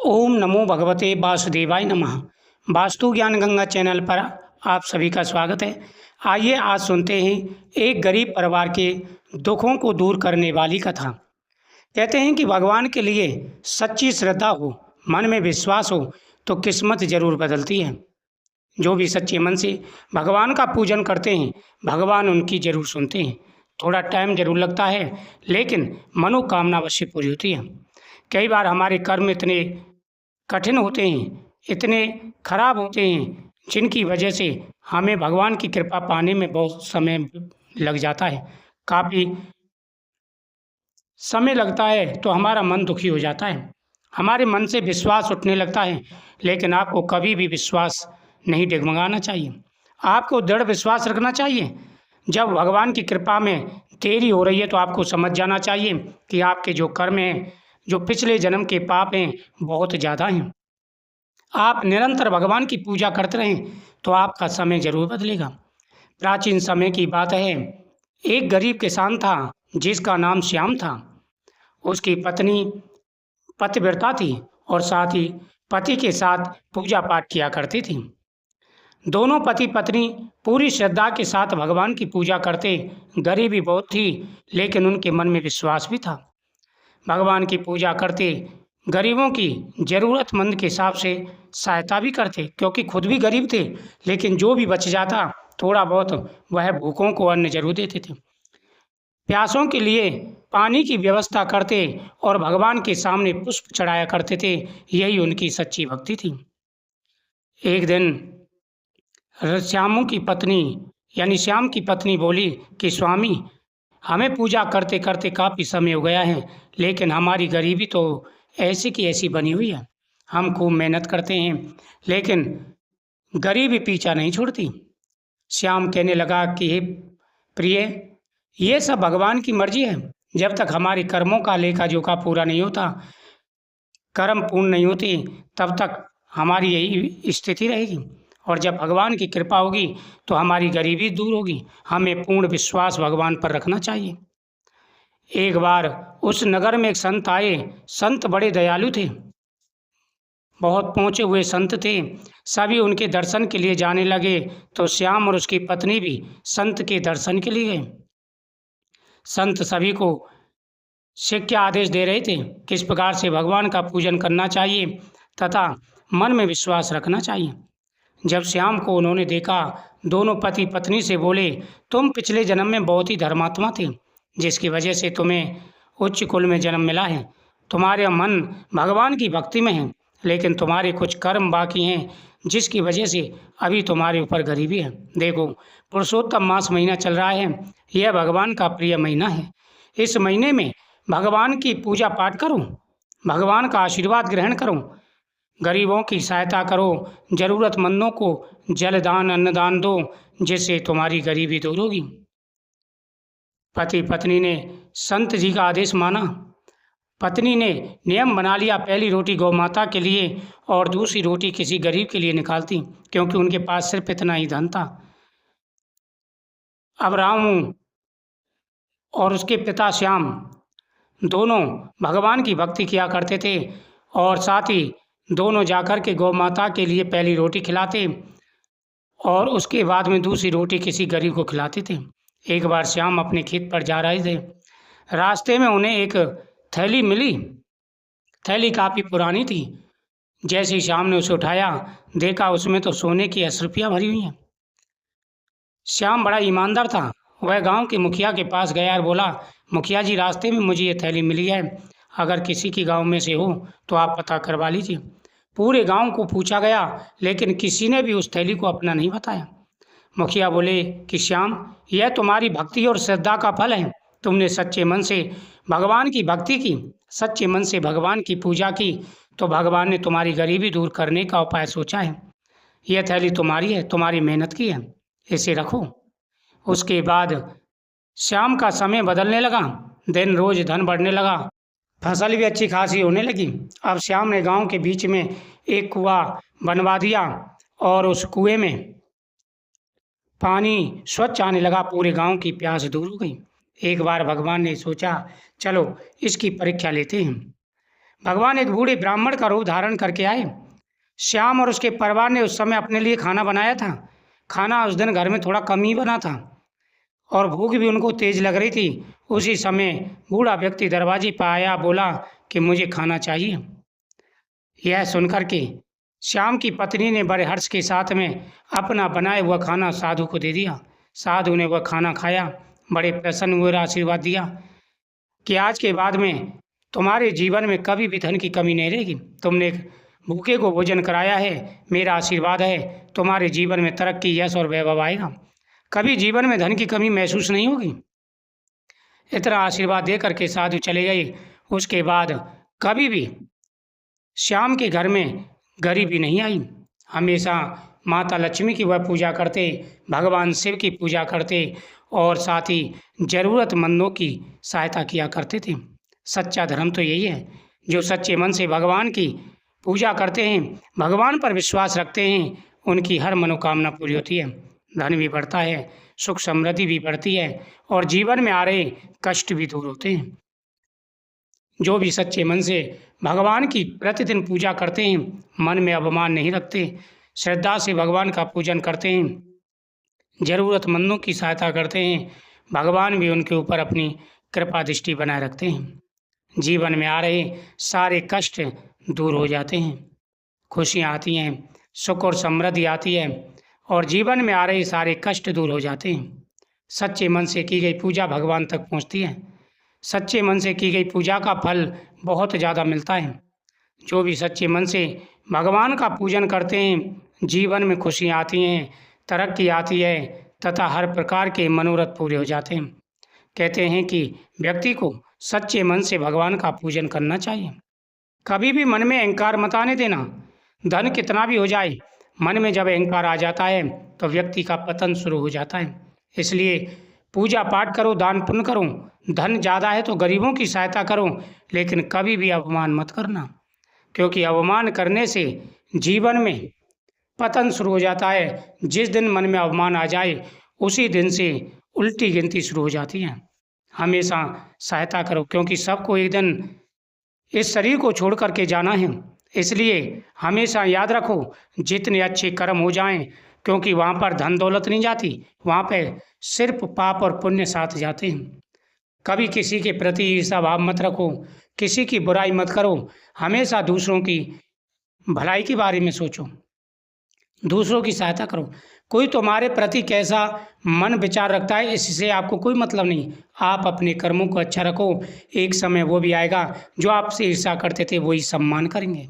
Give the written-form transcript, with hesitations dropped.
ओम नमो भगवते वासुदेवाय नमः। वास्तु ज्ञान गंगा चैनल पर आप सभी का स्वागत है। आइए आज सुनते हैं एक गरीब परिवार के दुखों को दूर करने वाली कथा। कहते हैं कि भगवान के लिए सच्ची श्रद्धा हो, मन में विश्वास हो तो किस्मत जरूर बदलती है। जो भी सच्चे मन से भगवान का पूजन करते हैं, भगवान उनकी जरूर सुनते हैं। थोड़ा टाइम जरूर लगता है, लेकिन मनोकामना अवश्य पूरी होती है। कई बार हमारे कर्म इतने कठिन होते हैं, इतने खराब होते हैं, जिनकी वजह से हमें भगवान की कृपा पाने में बहुत समय लग जाता है। काफ़ी समय लगता है तो हमारा मन दुखी हो जाता है, हमारे मन से विश्वास उठने लगता है। लेकिन आपको कभी भी विश्वास नहीं डगमगाना चाहिए, आपको दृढ़ विश्वास रखना चाहिए। जब भगवान की कृपा में देरी हो रही है तो आपको समझ जाना चाहिए कि आपके जो कर्म हैं, जो पिछले जन्म के पाप हैं, बहुत ज़्यादा हैं। आप निरंतर भगवान की पूजा करते रहें तो आपका समय जरूर बदलेगा। प्राचीन समय की बात है, एक गरीब किसान था जिसका नाम श्याम था। उसकी पत्नी पतिव्रता थी और साथ ही पति के साथ पूजा पाठ किया करती थी। दोनों पति पत्नी पूरी श्रद्धा के साथ भगवान की पूजा करते। गरीबी बहुत थी, लेकिन उनके मन में विश्वास भी था। भगवान की पूजा करते, गरीबों की ज़रूरतमंद के हिसाब से सहायता भी करते, क्योंकि खुद भी गरीब थे। लेकिन जो भी बच जाता थोड़ा बहुत वह भूखों को अन्न जरूर देते थे। प्यासों के लिए पानी की व्यवस्था करते और भगवान के सामने पुष्प चढ़ाया करते थे। यही उनकी सच्ची भक्ति थी। एक दिन श्याम की पत्नी बोली कि स्वामी, हमें पूजा करते करते काफ़ी समय हो गया है, लेकिन हमारी गरीबी तो ऐसी की ऐसी बनी हुई है। हम खूब मेहनत करते हैं, लेकिन गरीबी पीछा नहीं छोड़ती। श्याम कहने लगा कि हे प्रिय, ये सब भगवान की मर्जी है। जब तक हमारे कर्मों का लेखा जोखा पूरा नहीं होता, कर्म पूर्ण नहीं होते, तब तक हमारी यही स्थिति रहेगी। और जब भगवान की कृपा होगी तो हमारी गरीबी दूर होगी। हमें पूर्ण विश्वास भगवान पर रखना चाहिए। एक बार उस नगर में एक संत आए। संत बड़े दयालु थे, बहुत पहुँचे हुए संत थे। सभी उनके दर्शन के लिए जाने लगे तो श्याम और उसकी पत्नी भी संत के दर्शन के लिए गए। संत सभी को शिक्षा आदेश दे रहे थे, किस प्रकार से भगवान का पूजन करना चाहिए तथा मन में विश्वास रखना चाहिए। जब श्याम को उन्होंने देखा, दोनों पति पत्नी से बोले, तुम पिछले जन्म में बहुत ही धर्मात्मा थे, जिसकी वजह से तुम्हें उच्च कुल में जन्म मिला है। तुम्हारा मन भगवान की भक्ति में है, लेकिन तुम्हारे कुछ कर्म बाकी हैं, जिसकी वजह से अभी तुम्हारे ऊपर गरीबी है। देखो, पुरुषोत्तम मास महीना चल रहा है, यह भगवान का प्रिय महीना है। इस महीने में भगवान की पूजा पाठ करो, भगवान का आशीर्वाद ग्रहण करो, गरीबों की सहायता करो, ज़रूरतमंदों को जलदान अन्नदान दो, जिससे तुम्हारी गरीबी दूर होगी। पति पत्नी ने संत जी का आदेश माना। पत्नी ने नियम बना लिया, पहली रोटी गौ माता के लिए और दूसरी रोटी किसी गरीब के लिए निकालती, क्योंकि उनके पास सिर्फ इतना ही धन था। अब राम और उसके पिता श्याम दोनों भगवान की भक्ति किया करते थे और साथ ही दोनों जाकर के गौ माता के लिए पहली रोटी खिलाते और उसके बाद में दूसरी रोटी किसी गरीब को खिलाते थे। एक बार श्याम अपने खेत पर जा रहे थे, रास्ते में उन्हें एक थैली मिली। थैली काफ़ी पुरानी थी। जैसे ही श्याम ने उसे उठाया, देखा उसमें तो सोने की 10 रुपया भरी हुई हैं। श्याम बड़ा ईमानदार था। वह गांव के मुखिया के पास गया और बोला, मुखिया जी, रास्ते में मुझे ये थैली मिली है, अगर किसी की गांव में से हो तो आप पता करवा लीजिए। पूरे गांव को पूछा गया, लेकिन किसी ने भी उस थैली को अपना नहीं बताया। मुखिया बोले कि श्याम, यह तुम्हारी भक्ति और श्रद्धा का फल है। तुमने सच्चे मन से भगवान की भक्ति की, सच्चे मन से भगवान की पूजा की, तो भगवान ने तुम्हारी गरीबी दूर करने का उपाय सोचा है। यह थैली तुम्हारी है, तुम्हारी मेहनत की है, इसे रखो। उसके बाद श्याम का समय बदलने लगा, दिन रोज धन बढ़ने लगा, फसल भी अच्छी खासी होने लगी। अब श्याम ने गांव के बीच में एक कुआं बनवा दिया और उस कुएं में पानी स्वच्छ आने लगा। पूरे गांव की प्यास दूर हो गई। एक बार भगवान ने सोचा, चलो इसकी परीक्षा लेते हैं। भगवान एक बूढ़े ब्राह्मण का रूप धारण करके आए। श्याम और उसके परिवार ने उस समय अपने लिए खाना बनाया था। खाना उस दिन घर में थोड़ा कम ही बना था और भूख भी उनको तेज लग रही थी। उसी समय बूढ़ा व्यक्ति दरवाजे पर आया, बोला कि मुझे खाना चाहिए। यह सुनकर के श्याम की पत्नी ने बड़े हर्ष के साथ में अपना बनाया हुआ खाना साधु को दे दिया। साधु ने वह खाना खाया, बड़े प्रसन्न हुए और आशीर्वाद दिया कि आज के बाद में तुम्हारे जीवन में कभी भी धन की कमी नहीं रहेगी। तुमने भूखे को भोजन कराया है, मेरा आशीर्वाद है, तुम्हारे जीवन में तरक्की, यश और वैभव आएगा। कभी जीवन में धन की कमी महसूस नहीं होगी। इतना आशीर्वाद दे करके साधु चले गए। उसके बाद कभी भी श्याम के घर में गरीबी नहीं आई। हमेशा माता लक्ष्मी की वह पूजा करते, भगवान शिव की पूजा करते और साथ ही ज़रूरतमंदों की सहायता किया करते थे। सच्चा धर्म तो यही है। जो सच्चे मन से भगवान की पूजा करते हैं, भगवान पर विश्वास रखते हैं, उनकी हर मनोकामना पूरी होती है। धन भी बढ़ता है, सुख समृद्धि भी बढ़ती है और जीवन में आ रहे कष्ट भी दूर होते हैं। जो भी सच्चे मन से भगवान की प्रतिदिन पूजा करते हैं, मन में अभिमान नहीं रखते, श्रद्धा से भगवान का पूजन करते हैं, ज़रूरतमंदों की सहायता करते हैं, भगवान भी उनके ऊपर अपनी कृपा दृष्टि बनाए रखते हैं। जीवन में आ रहे सारे कष्ट दूर हो जाते हैं, खुशियाँ आती हैं, सुख और समृद्धि आती है और जीवन में आ रहे सारे कष्ट दूर हो जाते हैं। सच्चे मन से की गई पूजा भगवान तक पहुँचती है। सच्चे मन से की गई पूजा का फल बहुत ज़्यादा मिलता है। जो भी सच्चे मन से भगवान का पूजन करते हैं, जीवन में खुशियाँ आती हैं, तरक्की आती है तथा हर प्रकार के मनोरथ पूरे हो जाते हैं। कहते हैं कि व्यक्ति को सच्चे मन से भगवान का पूजन करना चाहिए। कभी भी मन में अहंकार मत आने देना। धन कितना भी हो जाए, मन में जब अहंकार आ जाता है तो व्यक्ति का पतन शुरू हो जाता है। इसलिए पूजा पाठ करो, दान पुण्य करो, धन ज़्यादा है तो गरीबों की सहायता करो, लेकिन कभी भी अवमान मत करना, क्योंकि अवमान करने से जीवन में पतन शुरू हो जाता है। जिस दिन मन में अवमान आ जाए उसी दिन से उल्टी गिनती शुरू हो जाती है। हमेशा सहायता करो, क्योंकि सबको एक दिन इस शरीर को छोड़ करके जाना है। इसलिए हमेशा याद रखो, जितने अच्छे कर्म हो जाएं, क्योंकि वहाँ पर धन दौलत नहीं जाती, वहाँ पे सिर्फ पाप और पुण्य साथ जाते हैं। कभी किसी के प्रति ईर्ष्या भाव मत रखो, किसी की बुराई मत करो, हमेशा दूसरों की भलाई के बारे में सोचो, दूसरों की सहायता करो। कोई तुम्हारे प्रति कैसा मन विचार रखता है, इससे आपको कोई मतलब नहीं। आप अपने कर्मों को अच्छा रखो, एक समय वो भी आएगा जो आपसे ईर्ष्या करते थे वही सम्मान करेंगे।